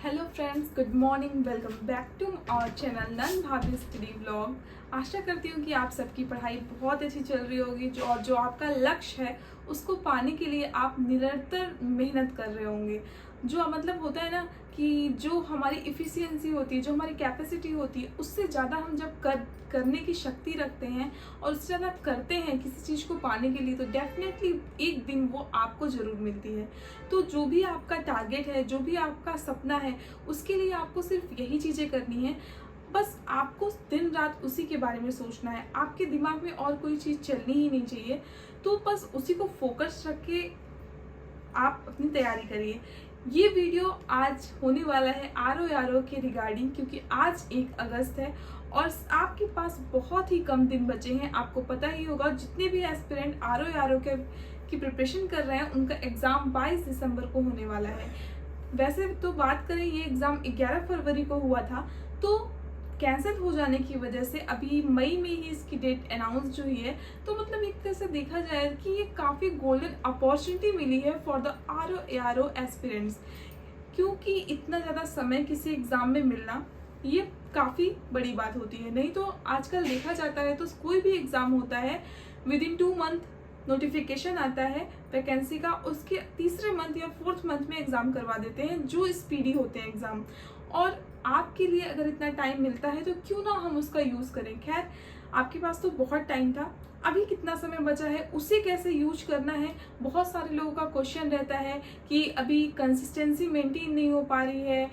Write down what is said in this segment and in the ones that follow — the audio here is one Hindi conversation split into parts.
Hello friends, good morning. Welcome back to our channel नन भाभी स्टडी व्लॉग। आशा करती हूँ कि आप सबकी पढ़ाई बहुत अच्छी चल रही होगी जो आपका लक्ष्य है उसको पाने के लिए आप निरंतर मेहनत कर रहे होंगे। जो मतलब होता है ना कि जो हमारी इफ़िशियंसी होती है, जो हमारी कैपेसिटी होती है, उससे ज़्यादा हम जब करने की शक्ति रखते हैं और उससे ज़्यादा करते हैं किसी चीज़ को पाने के लिए, तो डेफिनेटली एक दिन वो आपको ज़रूर मिलती है। तो जो भी आपका टारगेट है, जो भी आपका सपना है, उसके लिए आपको सिर्फ यही चीज़ें करनी है। बस आपको दिन रात उसी के बारे में सोचना है, आपके दिमाग में और कोई चीज़ चलनी ही नहीं चाहिए। तो बस उसी को फोकस रख के आप अपनी तैयारी करिए। ये वीडियो आज होने वाला है आर के रिगार्डिंग, क्योंकि आज 1 अगस्त है और आपके पास बहुत ही कम दिन बचे हैं। आपको पता ही होगा, जितने भी एस्पिरेंट आर के की प्रिपरेशन कर रहे हैं उनका एग्ज़ाम 22 दिसंबर को होने वाला है। वैसे तो बात करें, ये एग्ज़ाम 11 फरवरी को हुआ था, तो कैंसिल हो जाने की वजह से अभी मई में ही इसकी डेट अनाउंस जो हुई है। तो मतलब एक तरह से देखा जाए कि ये काफ़ी गोल्डन अपॉर्चुनिटी मिली है फॉर द आर एस्पिरेंट्स, क्योंकि इतना ज़्यादा समय किसी एग्ज़ाम में मिलना ये काफ़ी बड़ी बात होती है। नहीं तो आजकल देखा जाता है तो कोई भी एग्ज़ाम होता है, विद इन 2 मंथ नोटिफिकेशन आता है वैकेंसी का, उसके तीसरे मंथ या 4th मंथ में एग्ज़ाम करवा देते हैं, जो स्पीडी होते हैं एग्ज़ाम। और आपके लिए अगर इतना टाइम मिलता है तो क्यों ना हम उसका यूज़ करें। खैर, आपके पास तो बहुत टाइम था, अभी कितना समय बचा है उसे कैसे यूज करना है। बहुत सारे लोगों का क्वेश्चन रहता है कि अभी कंसिस्टेंसी मेंटेन नहीं हो पा रही है,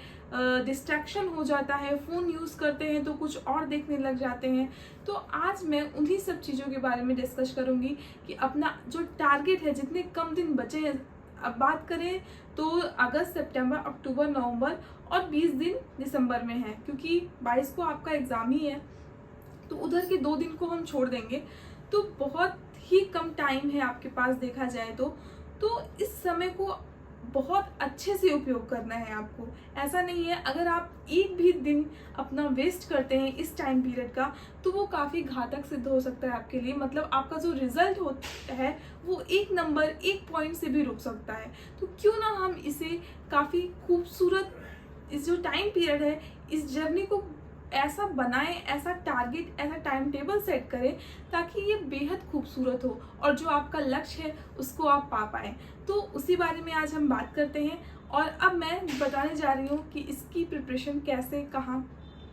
डिस्ट्रैक्शन हो जाता है, फ़ोन यूज़ करते हैं तो कुछ और देखने लग जाते हैं। तो आज मैं उन्हीं सब चीज़ों के बारे में डिस्कस करूँगी कि अपना जो टारगेट है, जितने कम दिन बचे हैं, अब बात करें तो अगस्त, सितंबर, अक्टूबर, नवंबर और 20 दिन दिसंबर में है, क्योंकि 22 को आपका एग्ज़ाम ही है, तो उधर के 2 दिन को हम छोड़ देंगे। तो बहुत ही कम टाइम है आपके पास देखा जाए तो इस समय को बहुत अच्छे से उपयोग करना है आपको। ऐसा नहीं है, अगर आप एक भी दिन अपना वेस्ट करते हैं इस टाइम पीरियड का, तो वो काफ़ी घातक सिद्ध हो सकता है आपके लिए। मतलब आपका जो रिजल्ट होता है वो 1 नंबर 1 पॉइंट से भी रुक सकता है। तो क्यों ना हम इसे काफ़ी खूबसूरत, इस जो टाइम पीरियड है, इस जर्नी को ऐसा बनाएं, ऐसा टारगेट, ऐसा टाइम टेबल सेट करें ताकि ये बेहद खूबसूरत हो और जो आपका लक्ष्य है उसको आप पा पाएँ। तो उसी बारे में आज हम बात करते हैं और अब मैं बताने जा रही हूँ कि इसकी प्रिपरेशन कैसे, कहाँ,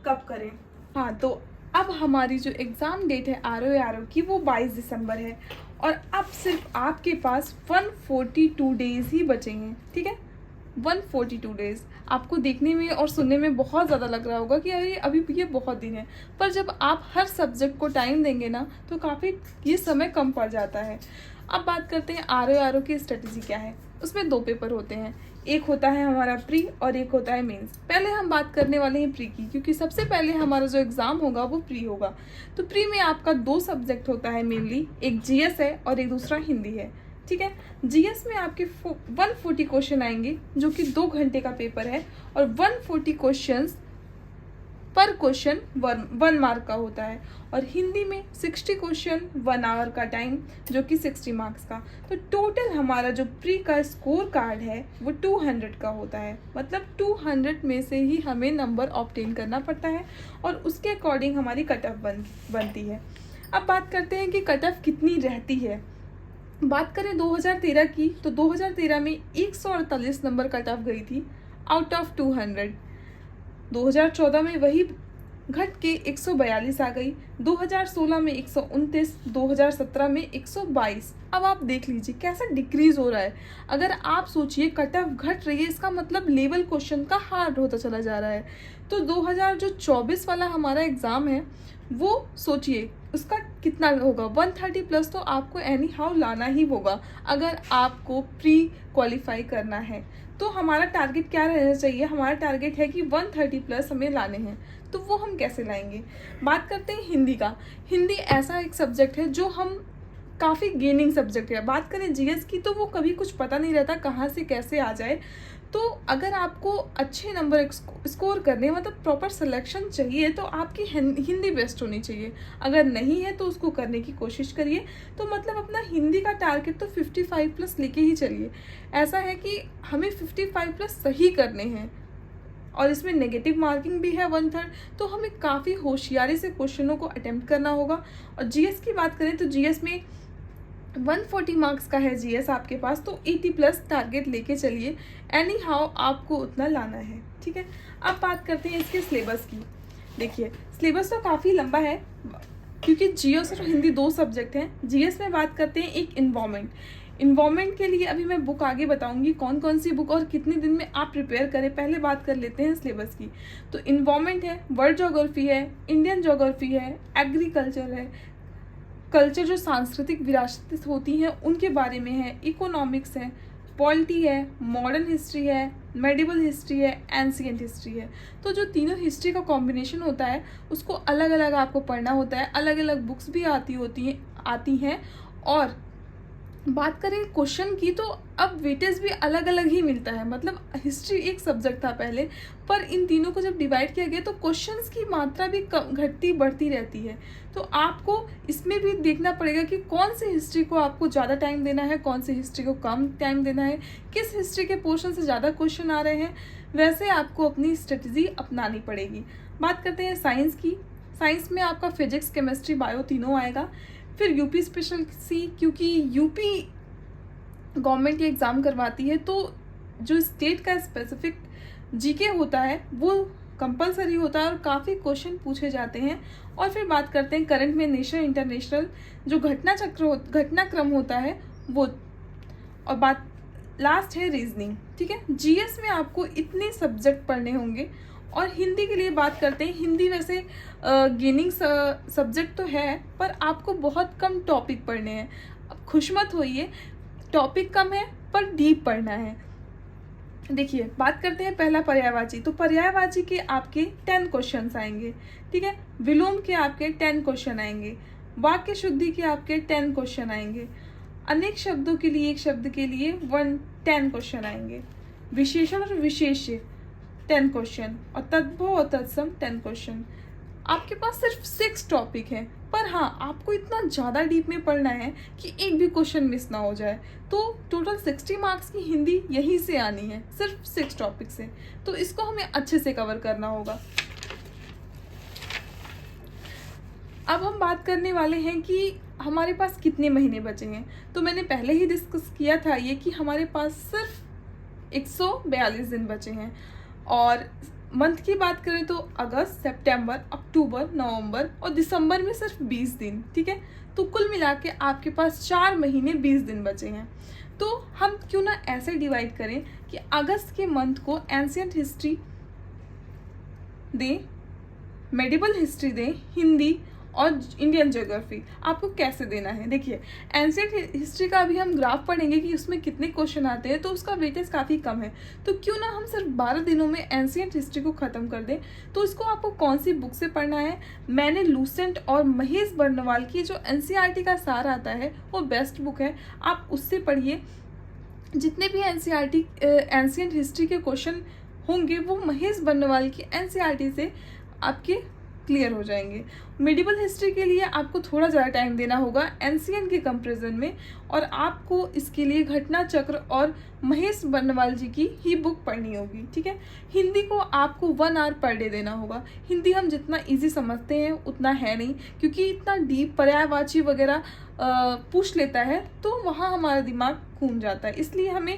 कब करें। हाँ, तो अब हमारी जो एग्ज़ाम डेट है आर की वो 22 दिसंबर है और अब सिर्फ आपके पास 142 डेज़ ही बचे हैं। ठीक है, 142 डेज़। आपको देखने में और सुनने में बहुत ज़्यादा लग रहा होगा कि अरे अभी ये बहुत दिन है, पर जब आप हर सब्जेक्ट को टाइम देंगे ना तो काफ़ी ये समय कम पड़ जाता है। अब बात करते हैं आर की स्ट्रेटजी क्या है। उसमें 2 पेपर होते हैं, एक होता है हमारा प्री और एक होता है मेंस। पहले हम बात करने वाले हैं प्री की, क्योंकि सबसे पहले हमारा जो एग्ज़ाम होगा वो प्री होगा। तो प्री में आपका 2 सब्जेक्ट होता है मेनली, एक जीएस है और एक दूसरा हिंदी है। ठीक है, जीएस में आपके 140 क्वेश्चन आएंगे, जो कि 2 घंटे का पेपर है और 140 क्वेश्चंस पर क्वेश्चन 1 मार्क का होता है। और हिंदी में 60 क्वेश्चन 1 आवर का टाइम, जो कि 60 मार्क्स का। तो टोटल हमारा जो प्री का स्कोर कार्ड है वो 200 का होता है। मतलब 200 में से ही हमें नंबर ऑब्टेन करना पड़ता है और उसके अकॉर्डिंग हमारी कट ऑफ बनती है। अब बात करते हैं कि कट ऑफ कितनी रहती है। बात करें 2013 की, तो 2013 में 148 नंबर कट ऑफ गई थी आउट ऑफ 200। 2014 में वही घट के 142 आ गई, 2016 में 129, 2017 में 122। अब आप देख लीजिए कैसा डिक्रीज हो रहा है। अगर आप सोचिए कट ऑफ घट रही है, इसका मतलब लेवल क्वेश्चन का हार्ड होता चला जा रहा है। तो 2024 वाला हमारा एग्ज़ाम है, वो सोचिए उसका कितना होगा। 130 प्लस तो आपको एनी हाउ लाना ही होगा अगर आपको प्री क्वालिफाई करना है। तो हमारा टारगेट क्या रहना चाहिए, हमारा टारगेट है कि 130 प्लस हमें लाने हैं। तो वो हम कैसे लाएंगे। बात करते हैं हिंदी का। हिंदी ऐसा एक सब्जेक्ट है जो हम काफ़ी गेनिंग सब्जेक्ट है। बात करें जीएस की, तो वो कभी कुछ पता नहीं रहता कहाँ से कैसे आ जाए। तो अगर आपको अच्छे नंबर स्कोर करने, मतलब प्रॉपर सिलेक्शन चाहिए, तो आपकी हिंदी बेस्ट होनी चाहिए। अगर नहीं है तो उसको करने की कोशिश करिए। तो मतलब अपना हिंदी का टारगेट तो 55 प्लस लेके ही चलिए। ऐसा है कि हमें 55 प्लस सही करने हैं। और इसमें नेगेटिव मार्किंग भी है 1/3, तो हमें काफ़ी होशियारी से क्वेश्चनों को अटेम्प्ट करना होगा। और जीएस की बात करें तो जीएस में 140 मार्क्स का है जीएस आपके पास, तो 80+ टारगेट लेके चलिए, एनी हाउ आपको उतना लाना है, ठीक है। अब बात करते हैं इसके सिलेबस की। देखिए सिलेबस तो काफ़ी लंबा है, क्योंकि जीएस और हिंदी 2 सब्जेक्ट हैं। जीएस में बात करते हैं एक इन्वायरमेंट के लिए अभी मैं बुक आगे बताऊंगी कौन कौन सी बुक और कितने दिन में आप प्रिपेयर करें। पहले बात कर लेते हैं सिलेबस की। तो इन्वायरमेंट है, वर्ल्ड ज्योग्राफी है, इंडियन ज्योग्राफी है, एग्रीकल्चर है, कल्चर जो सांस्कृतिक विरासत होती हैं उनके बारे में है, इकोनॉमिक्स है, पॉलिटी है, मॉडर्न हिस्ट्री है, मेडिवल हिस्ट्री है, एंशिएंट हिस्ट्री है। तो जो तीनों हिस्ट्री का कॉम्बिनेशन होता है उसको अलग अलग आपको पढ़ना होता है, अलग अलग बुक्स भी आती हैं। और बात करें क्वेश्चन की, तो अब वेटेज भी अलग अलग ही मिलता है। मतलब हिस्ट्री एक सब्जेक्ट था पहले, पर इन तीनों को जब डिवाइड किया गया तो क्वेश्चंस की मात्रा भी घटती बढ़ती रहती है। तो आपको इसमें भी देखना पड़ेगा कि कौन सी हिस्ट्री को आपको ज़्यादा टाइम देना है, कौन सी हिस्ट्री को कम टाइम देना है, किस हिस्ट्री के पोर्शन से ज़्यादा क्वेश्चन आ रहे हैं, वैसे आपको अपनी स्ट्रेटजी अपनानी पड़ेगी। बात करते हैं साइंस की। साइंस में आपका फिजिक्स, केमिस्ट्री, बायो तीनों आएगा। फिर यूपी स्पेशल सी, क्योंकि यूपी गवर्नमेंट ये एग्ज़ाम करवाती है, तो जो स्टेट का स्पेसिफिक जीके होता है वो कंपलसरी होता है और काफ़ी क्वेश्चन पूछे जाते हैं। और फिर बात करते हैं करंट में नेशनल इंटरनेशनल जो घटनाक्रम होता है वो। और बात लास्ट है रीजनिंग, ठीक है। जीएस में आपको इतने सब्जेक्ट पढ़ने होंगे। और हिंदी के लिए बात करते हैं, हिंदी वैसे गेनिंग सब्जेक्ट तो है, पर आपको बहुत कम टॉपिक पढ़ने हैं। अब खुश मत होइए, टॉपिक कम है पर डीप पढ़ना है। देखिए बात करते हैं पहला पर्यायवाची। तो पर्यायवाची के आपके 10 क्वेश्चंस आएंगे, ठीक है। विलोम के आपके 10 क्वेश्चन आएंगे, वाक्य शुद्धि के आपके 10 क्वेश्चन आएंगे, अनेक शब्दों के लिए एक शब्द के लिए 10 क्वेश्चन आएंगे, विशेषण और विशेष्य 10 क्वेश्चन, और तद्भव और तत्सम 10 क्वेश्चन। आपके पास सिर्फ 6 टॉपिक हैं, पर हाँ आपको इतना ज़्यादा डीप में पढ़ना है कि एक भी क्वेश्चन मिस ना हो जाए। तो टोटल 60 मार्क्स की हिंदी यहीं से आनी है, सिर्फ 6 टॉपिक से। तो इसको हमें अच्छे से कवर करना होगा। अब हम बात करने वाले हैं कि हमारे पास कितने महीने बचे हैं। तो मैंने पहले ही डिस्कस किया था ये कि हमारे पास सिर्फ 142 दिन बचे हैं। और मंथ की बात करें तो अगस्त, सितंबर, अक्टूबर, नवंबर और दिसंबर में सिर्फ 20 दिन, ठीक है। तो कुल मिला के आपके पास 4 महीने 20 दिन बचे हैं। तो हम क्यों ना ऐसे डिवाइड करें कि अगस्त के मंथ को एंशिएंट हिस्ट्री दें, मेडिवल हिस्ट्री दें, हिंदी और इंडियन ज्योग्राफी। आपको कैसे देना है, देखिए एंशिएंट हिस्ट्री का अभी हम ग्राफ पढ़ेंगे कि उसमें कितने क्वेश्चन आते हैं, तो उसका वेटेज काफ़ी कम है। तो क्यों ना हम सिर्फ 12 दिनों में एंशिएंट हिस्ट्री को ख़त्म कर दें। तो इसको आपको कौन सी बुक से पढ़ना है, मैंने लूसेंट और महेश बर्नवाल की जो एनसीईआरटी का सार आता है वो बेस्ट बुक है, आप उससे पढ़िए। जितने भी एंशिएंट हिस्ट्री के क्वेश्चन होंगे वो महेश बर्नवाल की एनसीईआरटी से आपके क्लियर हो जाएंगे। मेडिवल हिस्ट्री के लिए आपको थोड़ा ज़्यादा टाइम देना होगा एनसीएन के कंपैरिजन में, और आपको इसके लिए घटना चक्र और महेश बर्नवाल जी की ही बुक पढ़नी होगी, ठीक है। हिंदी को आपको 1 आवर पर डे देना होगा। हिंदी हम जितना इजी समझते हैं उतना है नहीं, क्योंकि इतना डीप पर्यायवाची वगैरह पूछ लेता है तो वहाँ हमारा दिमाग घूम जाता है। इसलिए हमें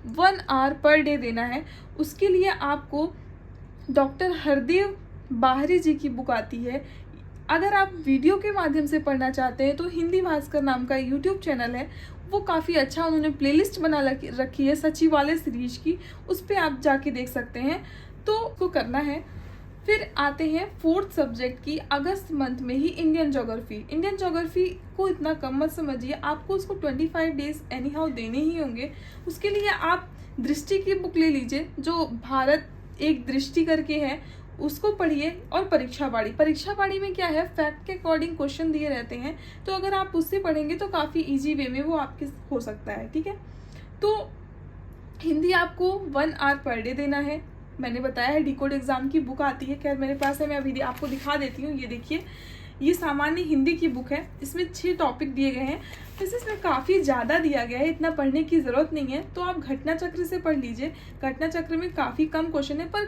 1 आवर पर डे देना है। उसके लिए आपको डॉक्टर हरदेव बाहरी जी की बुक आती है। अगर आप वीडियो के माध्यम से पढ़ना चाहते हैं तो हिंदी भास्कर नाम का यूट्यूब चैनल है, वो काफ़ी अच्छा उन्होंने प्लेलिस्ट बना रखी है सचिवालय सीरीज की, उस पर आप जाके देख सकते हैं। तो उसको करना है। फिर आते हैं 4th सब्जेक्ट की, अगस्त मंथ में ही इंडियन ज्योग्राफी को इतना कम मत समझिए, आपको उसको 25 डेज एनी हाउ देने ही होंगे। उसके लिए आप दृष्टि की बुक ले लीजिए, जो भारत एक दृष्टि करके है, उसको पढ़िए। और परीक्षा बाड़ी में क्या है, फैक्ट के अकॉर्डिंग क्वेश्चन दिए रहते हैं, तो अगर आप उससे पढ़ेंगे तो काफ़ी इजी वे में वो आपके हो सकता है, ठीक है। तो हिंदी आपको 1 आवर पर डे देना है। मैंने बताया है डिकोड एग्जाम की बुक आती है, खैर मेरे पास है, मैं अभी आपको दिखा देती हूँ। ये देखिए, ये सामान्य हिंदी की बुक है। इसमें 6 टॉपिक दिए गए हैं। वैसे इसमें काफ़ी ज़्यादा दिया गया है, इतना पढ़ने की ज़रूरत नहीं है, तो आप घटना चक्र से पढ़ लीजिए। घटना चक्र में काफ़ी कम क्वेश्चन है, पर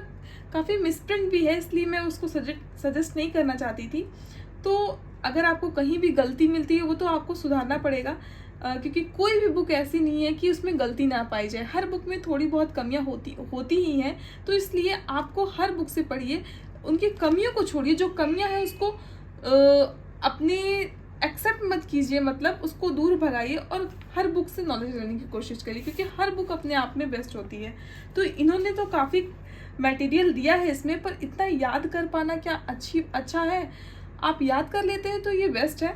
काफ़ी मिसप्रिंट भी है, इसलिए मैं उसको सजेस्ट नहीं करना चाहती थी। तो अगर आपको कहीं भी गलती मिलती है वो तो आपको सुधारना पड़ेगा, क्योंकि कोई भी बुक ऐसी नहीं है कि उसमें गलती ना पाई जाए। हर बुक में थोड़ी बहुत कमियां होती ही हैं, तो इसलिए आपको हर बुक से पढ़िए, उनकी कमियों को छोड़िए। जो कमियां हैं उसको अपने एक्सेप्ट मत कीजिए, मतलब उसको दूर भगाइए और हर बुक से नॉलेज लेने की कोशिश करिए, क्योंकि हर बुक अपने आप में बेस्ट होती है। तो इन्होंने तो काफ़ी मटेरियल दिया है इसमें, पर इतना याद कर पाना क्या अच्छा है। आप याद कर लेते हैं तो ये बेस्ट है।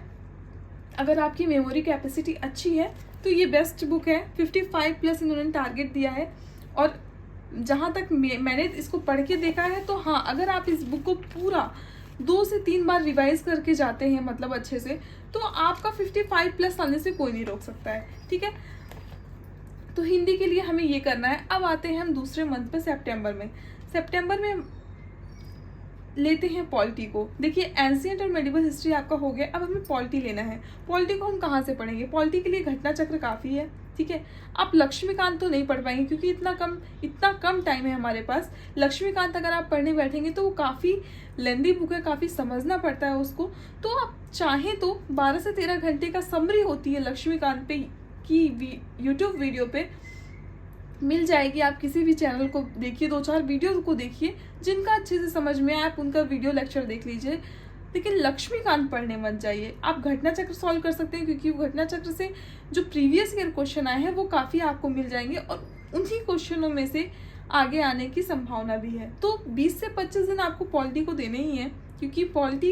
अगर आपकी मेमोरी कैपेसिटी अच्छी है तो ये बेस्ट बुक है। 55+ इन्होंने टारगेट दिया है, और जहाँ तक मैंने इसको पढ़ के देखा है तो हाँ, अगर आप इस बुक को पूरा 2 से 3 बार रिवाइज करके जाते हैं, मतलब अच्छे से, तो आपका 55+ आने से कोई नहीं रोक सकता है। ठीक है, तो हिंदी के लिए हमें ये करना है। अब आते हैं हम दूसरे मंथ पे, सितंबर में लेते हैं पॉलिटी को। देखिए, एंशिएंट और मेडिवल हिस्ट्री आपका हो गया, अब हमें पॉलिटी लेना है। पॉलिटी को हम कहाँ से पढ़ेंगे? पॉलिटी के लिए घटना चक्र काफ़ी है। ठीक है, आप लक्ष्मीकांत तो नहीं पढ़ पाएंगे, क्योंकि इतना कम टाइम है हमारे पास। लक्ष्मीकांत अगर आप पढ़ने बैठेंगे तो वो काफ़ी लेंदी बुक है, काफ़ी समझना पड़ता है उसको। तो आप चाहें तो 12 से 13 घंटे का समरी होती है लक्ष्मीकांत पे की यूट्यूब वीडियो पे मिल जाएगी। आप किसी भी चैनल को देखिए, 2-4 वीडियो को देखिए, जिनका अच्छे से समझ में आए आप उनका वीडियो लेक्चर देख लीजिए। लेकिन लक्ष्मीकांत पढ़ने मत जाइए। आप घटना चक्र सॉल्व कर सकते हैं, क्योंकि घटना चक्र से जो प्रीवियस ईयर क्वेश्चन आए हैं वो काफ़ी आपको मिल जाएंगे, और उन्हीं क्वेश्चनों में से आगे आने की संभावना भी है। तो 20 से 25 दिन आपको पॉलिटी को देने ही है, क्योंकि पॉलिटी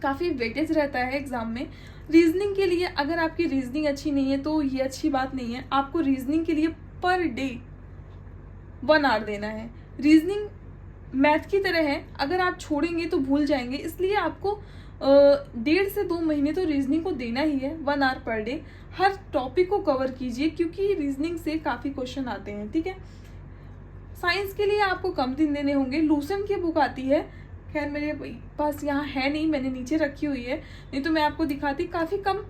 काफ़ी वेटेज रहता है एग्जाम में। रीजनिंग के लिए अगर आपकी रीजनिंग अच्छी नहीं है तो ये अच्छी बात नहीं है। आपको रीजनिंग के लिए पर डे 1 आवर देना है। रीजनिंग मैथ की तरह है, अगर आप छोड़ेंगे तो भूल जाएंगे, इसलिए आपको 1.5 से 2 महीने तो रीजनिंग को देना ही है। 1 आवर पर डे हर टॉपिक को कवर कीजिए, क्योंकि रीजनिंग से काफ़ी क्वेश्चन आते हैं। ठीक है, साइंस के लिए आपको कम दिन देने होंगे। लूसेंट की बुक आती है, खैर मेरे पास यहाँ है नहीं, मैंने नीचे रखी हुई है, नहीं तो मैं आपको दिखाती। काफ़ी कम,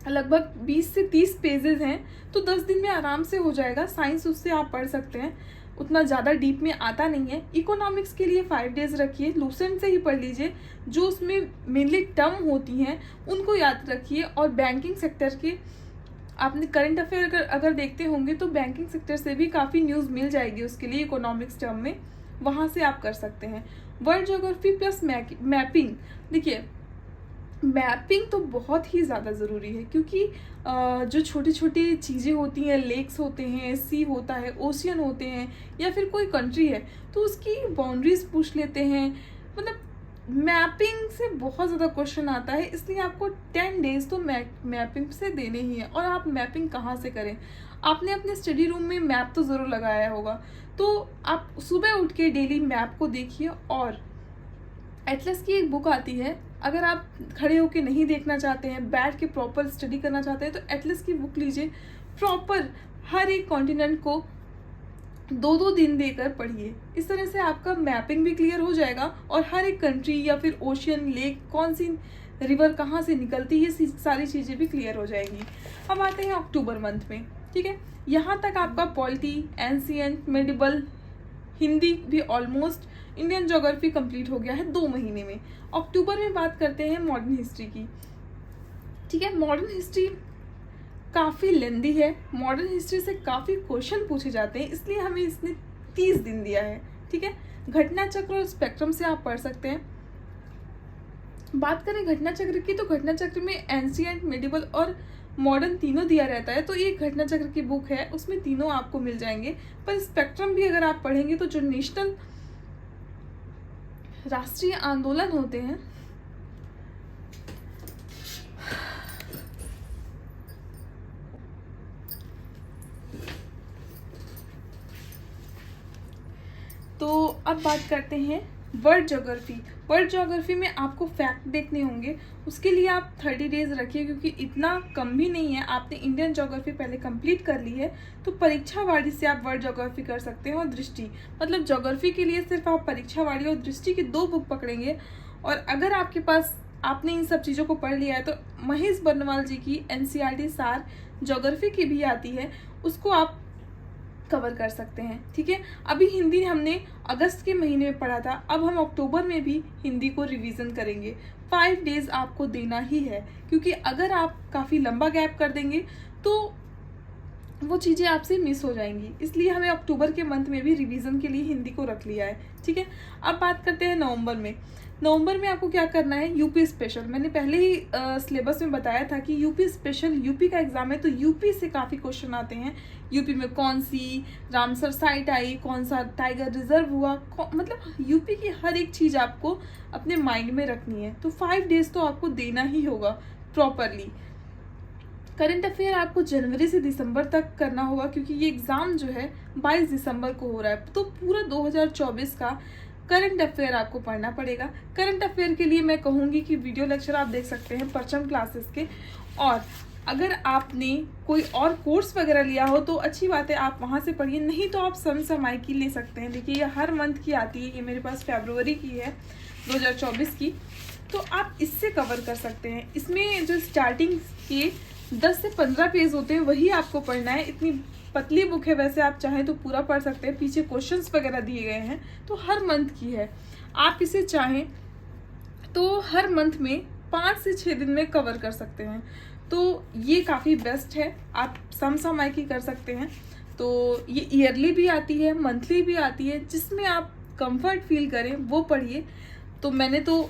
लगभग 20 से 30 पेजेस हैं, तो 10 दिन में आराम से हो जाएगा। साइंस उससे आप पढ़ सकते हैं, उतना ज़्यादा डीप में आता नहीं है। इकोनॉमिक्स के लिए 5 डेज रखिए, लूसेंट से ही पढ़ लीजिए। जो उसमें मेनली टर्म होती हैं उनको याद रखिए। और बैंकिंग सेक्टर के आपने करंट अफेयर अगर देखते होंगे तो बैंकिंग सेक्टर से भी काफ़ी न्यूज़ मिल जाएगी उसके लिए, इकोनॉमिक्स टर्म में, वहाँ से आप कर सकते हैं। World geography plus mapping. देखिए, मैपिंग तो बहुत ही ज़्यादा ज़रूरी है, क्योंकि जो छोटी छोटी चीज़ें होती हैं, लेक्स होते हैं, सी होता है, ओशियन होते हैं, या फिर कोई कंट्री है तो उसकी बाउंड्रीज पूछ लेते हैं। मतलब मैपिंग से बहुत ज़्यादा क्वेश्चन आता है, इसलिए आपको 10 डेज तो मैपिंग से देने ही है। और आप मैपिंग कहाँ से करें? आपने अपने स्टडी रूम में मैप तो ज़रूर लगाया होगा, तो आप सुबह उठ के डेली मैप को देखिए। और एटलस की एक बुक आती है, अगर आप खड़े होके नहीं देखना चाहते हैं, बैठ के प्रॉपर स्टडी करना चाहते हैं, तो एटलस की बुक लीजिए। प्रॉपर हर एक कॉन्टिनेंट को 2-2 दिन देकर पढ़िए। इस तरह से आपका मैपिंग भी क्लियर हो जाएगा, और हर एक कंट्री या फिर ओशियन, लेक, कौन सी रिवर कहाँ से निकलती है, ये सारी चीज़ें भी क्लियर हो जाएंगी। अब आते हैं अक्टूबर मंथ में। ठीक है, यहाँ तक आपका पॉलिटी, एंशिएंट, मेडिवल, हिंदी भी ऑलमोस्ट, इंडियन ज्योग्राफी कंप्लीट हो गया है 2 महीने में। अक्टूबर में बात करते हैं मॉडर्न हिस्ट्री की। ठीक है, मॉडर्न हिस्ट्री काफ़ी लेंदी है, मॉडर्न हिस्ट्री से काफ़ी क्वेश्चन पूछे जाते हैं, इसलिए हमें इसने 30 दिन दिया है। ठीक है, घटना चक्र और स्पेक्ट्रम से आप पढ़ सकते हैं। बात करें घटना चक्र की, तो घटना चक्र में एंशिएंट, मेडिवल और मॉडर्न तीनों दिया रहता है, तो ये घटना चक्र की बुक है, उसमें तीनों आपको मिल जाएंगे। पर स्पेक्ट्रम भी अगर आप पढ़ेंगे तो जो नेशनल राष्ट्रीय आंदोलन होते हैं, तो अब बात करते हैं वर्ल्ड ज्योग्राफी। वर्ल्ड ज्योग्राफी में आपको फैक्ट देखने होंगे, उसके लिए आप 30 डेज रखिए, क्योंकि इतना कम भी नहीं है। आपने इंडियन ज्योग्राफी पहले कंप्लीट कर ली है, तो परीक्षावाड़ी से आप वर्ल्ड ज्योग्राफी कर सकते हैं। और दृष्टि, मतलब ज्योग्राफी के लिए सिर्फ आप परीक्षावाड़ी और दृष्टि की 2 बुक पकड़ेंगे और अगर आपके पास आपने इन सब चीज़ों को पढ़ लिया है तो महेश बर्नवाल जी की एनसीईआरटी सार ज्योग्राफी की भी आती है, उसको आप कवर कर सकते हैं। ठीक है, अभी हिंदी हमने अगस्त के महीने में पढ़ा था, अब हम अक्टूबर में भी हिंदी को रिवीजन करेंगे। 5 डेज आपको देना ही है, क्योंकि अगर आप काफ़ी लंबा गैप कर देंगे तो वो चीज़ें आपसे मिस हो जाएंगी, इसलिए हमें अक्टूबर के मंथ में भी रिवीजन के लिए हिंदी को रख लिया है। ठीक है, अब बात करते हैं नवंबर में। नवंबर में आपको क्या करना है, यूपी स्पेशल। मैंने पहले ही सिलेबस में बताया था कि यूपी स्पेशल यूपी का एग्जाम है, तो यूपी से काफ़ी क्वेश्चन आते हैं। यूपी में कौन सी रामसर साइट आई, कौन सा टाइगर रिजर्व हुआ, मतलब यूपी की हर एक चीज़ आपको अपने माइंड में रखनी है। तो 5 डेज तो आपको देना ही होगा प्रॉपरली। करंट अफेयर आपको जनवरी से दिसंबर तक करना होगा, क्योंकि ये एग्ज़ाम जो है 22 दिसंबर को हो रहा है, तो पूरा 2024 का करंट अफेयर आपको पढ़ना पड़ेगा। करंट अफेयर के लिए मैं कहूँगी कि वीडियो लेक्चर आप देख सकते हैं परचम क्लासेस के, और अगर आपने कोई और कोर्स वगैरह लिया हो तो अच्छी बात है, आप वहाँ से पढ़िए, नहीं तो आप समसमाई की ले सकते हैं। देखिए ये हर मंथ की आती है, ये मेरे पास फरवरी की है 2024 की, तो आप इससे कवर कर सकते हैं। इसमें जो स्टार्टिंग के 10 से 15 पेज होते हैं वही आपको पढ़ना है। इतनी पतली बुक है, वैसे आप चाहें तो पूरा पढ़ सकते हैं, पीछे क्वेश्चंस वगैरह दिए गए हैं, तो हर मंथ की है। आप इसे चाहें तो हर मंथ में 5 से 6 दिन में कवर कर सकते हैं, तो ये काफ़ी बेस्ट है। आप समसमाई कर सकते हैं, तो ये ईयरली भी आती है, मंथली भी आती है, जिसमें आप कंफर्ट फील करें वो पढ़िए। तो मैंने तो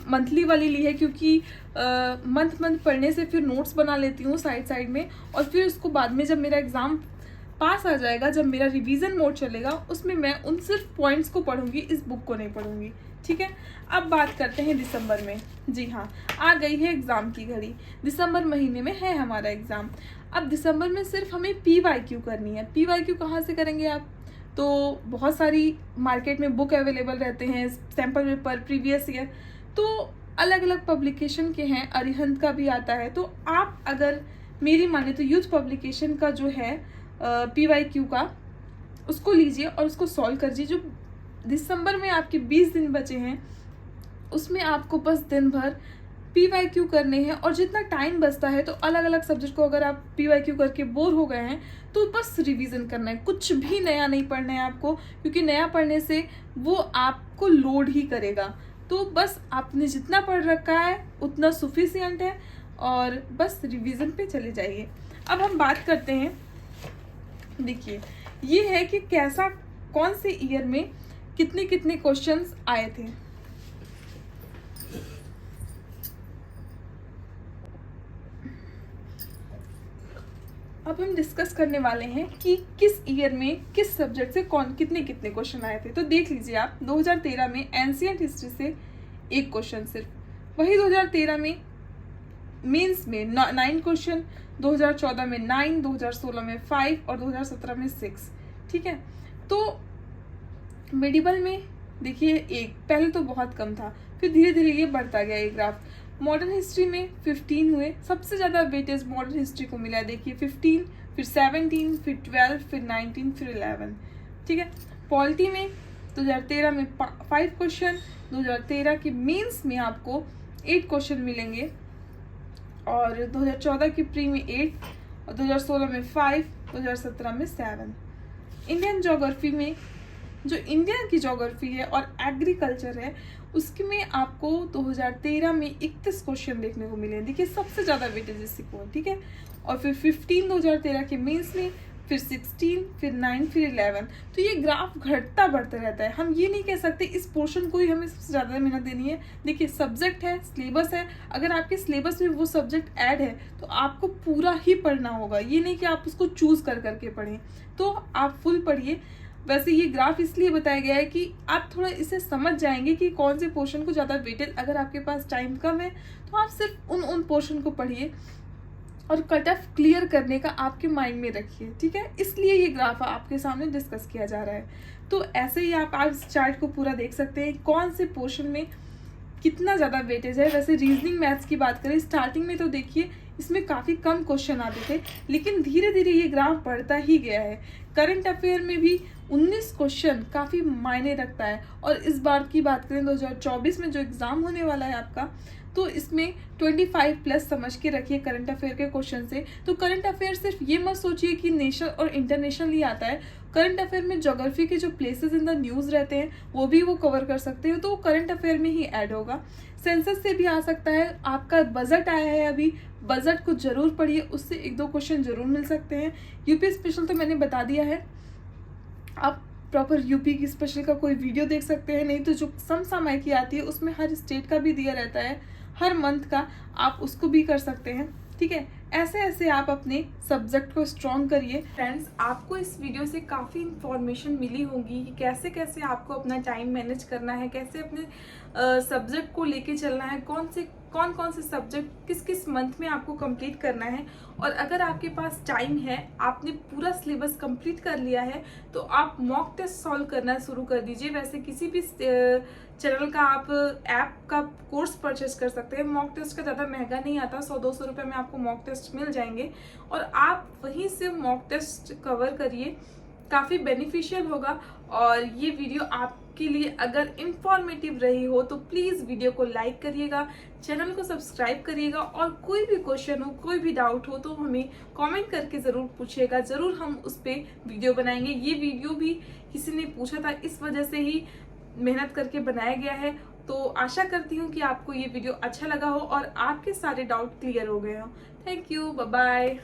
मंथली वाली ली है, क्योंकि मंथ पढ़ने से फिर नोट्स बना लेती हूँ साइड में, और फिर उसको बाद में जब मेरा एग्ज़ाम पास आ जाएगा, जब मेरा रिवीजन मोड चलेगा, उसमें मैं उन सिर्फ पॉइंट्स को पढ़ूंगी, इस बुक को नहीं पढ़ूंगी। ठीक है, अब बात करते हैं दिसंबर में। जी हाँ, आ गई है एग्ज़ाम की घड़ी, दिसंबर महीने में है हमारा एग्ज़ाम। अब दिसंबर में सिर्फ हमें PYQ करनी है। PYQ कहाँ से करेंगे आप, तो बहुत सारी मार्केट में बुक अवेलेबल रहते हैं, सैम्पल पेपर, प्रीवियस ईयर, तो अलग अलग पब्लिकेशन के हैं, अरिहंत का भी आता है। तो आप अगर मेरी माने तो यूथ पब्लिकेशन का जो है PYQ का, उसको लीजिए और उसको सॉल्व करिए। जो दिसंबर में आपके 20 दिन बचे हैं, उसमें आपको बस दिन भर PYQ करने हैं, और जितना टाइम बचता है तो अलग अलग सब्जेक्ट को अगर आप PYQ करके बोर हो गए हैं तो बस रिवीजन करना है, कुछ भी नया नहीं पढ़ना है आपको, क्योंकि नया पढ़ने से वो आपको लोड ही करेगा। तो बस आपने जितना पढ़ रखा है उतना सफिशिएंट है, और बस रिवीजन पे चले जाइए। अब हम बात करते हैं, देखिए ये है कि कैसा, कौन से ईयर में कितने कितने क्वेश्चंस आए थे। अब हम डिस्कस करने वाले हैं कि किस ईयर में किस सब्जेक्ट से कौन कितने कितने क्वेश्चन आए थे। तो देख लीजिए आप, 2013 में एंशिएंट हिस्ट्री से 1 क्वेश्चन सिर्फ, वही 2013 में मेंस में 9 क्वेश्चन, 2014 में 9, 2016 में 5 और 2017 में 6। ठीक है, तो मेडिवल में देखिए 1, पहले तो बहुत कम था, फिर धीरे धीरे ये बढ़ता गया ये ग्राफ। मॉडर्न हिस्ट्री में 15 हुए, सबसे ज़्यादा वेटेज मॉडर्न हिस्ट्री को मिला है। देखिए 15, फिर 17, फिर 12, फिर 19, फिर 11। ठीक है, पॉलिटी में 2013 में 5 क्वेश्चन, 2013 के मेंस में आपको 8 क्वेश्चन मिलेंगे, और 2014 की प्री में 8, और 2016 में 5, 2017 में 7। इंडियन ज्योग्राफी में, जो इंडिया की ज्योग्राफी है और एग्रीकल्चर है, उसके में आपको 2013 में 31 क्वेश्चन देखने को मिले। देखिए सबसे ज़्यादा वेटेज इसी को है। ठीक है, और फिर 15 2013 के मेंस में, फिर 16, फिर 9, फिर 11। तो ये ग्राफ घटता बढ़ता रहता है। हम ये नहीं कह सकते इस पोर्शन को ही हमें सबसे ज़्यादा मेहनत देनी है। देखिए सब्जेक्ट है, सिलेबस है, अगर आपके सिलेबस में वो सब्जेक्ट ऐड है तो आपको पूरा ही पढ़ना होगा, ये नहीं कि आप उसको चूज कर करके पढ़ें। तो आप फुल पढ़िए। वैसे ये ग्राफ इसलिए बताया गया है कि आप थोड़ा इसे समझ जाएंगे कि कौन से पोर्शन को ज़्यादा वेटेज, अगर आपके पास टाइम कम है तो आप सिर्फ उन पोर्शन को पढ़िए, और कट ऑफ क्लियर करने का आपके माइंड में रखिए। ठीक है, इसलिए ये ग्राफ आपके सामने डिस्कस किया जा रहा है। तो ऐसे ही आप इस चार्ट को पूरा देख सकते हैं कौन से पोर्शन में कितना ज़्यादा वेटेज है। वैसे रीजनिंग मैथ्स की बात करें, स्टार्टिंग में तो देखिए इसमें काफ़ी कम क्वेश्चन आते थे, लेकिन धीरे धीरे ये ग्राफ बढ़ता ही गया है। करंट अफेयर में भी 19 क्वेश्चन काफ़ी मायने रखता है। और इस बार की बात करें 2024 में जो एग्ज़ाम होने वाला है आपका, तो इसमें 25 प्लस समझ के रखिए करंट अफेयर के क्वेश्चन से। तो करंट अफेयर सिर्फ ये मत सोचिए कि नेशनल और इंटरनेशनल ही आता है। करंट अफेयर में ज्योग्राफी के जो प्लेसेस इन द न्यूज़ रहते हैं वो भी वो कवर कर सकते हो, तो वो करंट अफेयर में ही ऐड होगा। सेंसस से भी आ सकता है। आपका बजट आया है अभी, बजट को जरूर पढ़िए, उससे 1-2 क्वेश्चन जरूर मिल सकते हैं। यूपी स्पेशल तो मैंने बता दिया है, आप प्रॉपर यूपी की स्पेशल का कोई वीडियो देख सकते हैं। नहीं तो जो समसामयिकी आती है उसमें हर स्टेट का भी दिया रहता है, हर मंथ का, आप उसको भी कर सकते हैं। ठीक है, ऐसे ऐसे आप अपने सब्जेक्ट को स्ट्रॉन्ग करिए। फ्रेंड्स, आपको इस वीडियो से काफ़ी इन्फॉर्मेशन मिली होगी कि कैसे कैसे आपको अपना टाइम मैनेज करना है, कैसे अपने सब्जेक्ट को लेके चलना है, कौन कौन से सब्जेक्ट किस किस मंथ में आपको कंप्लीट करना है। और अगर आपके पास टाइम है, आपने पूरा सिलेबस कंप्लीट कर लिया है, तो आप मॉक टेस्ट सॉल्व करना शुरू कर दीजिए। वैसे किसी भी चैनल का आप ऐप का कोर्स परचेस कर सकते हैं। मॉक टेस्ट का ज़्यादा महंगा नहीं आता, 100-200 रुपये में आपको मॉक टेस्ट मिल जाएंगे और आप वहीं से मॉक टेस्ट कवर करिए, काफ़ी बेनिफिशियल होगा। और ये वीडियो आपके लिए अगर इंफॉर्मेटिव रही हो तो प्लीज़ वीडियो को लाइक करिएगा, चैनल को सब्सक्राइब करिएगा, और कोई भी क्वेश्चन हो, कोई भी डाउट हो तो हमें कमेंट करके ज़रूर पूछिएगा, ज़रूर हम उस पर वीडियो बनाएंगे। ये वीडियो भी किसी ने पूछा था, इस वजह से ही मेहनत करके बनाया गया है। तो आशा करती हूँ कि आपको ये वीडियो अच्छा लगा हो और आपके सारे डाउट क्लियर हो गए हो। Thank you, bye bye.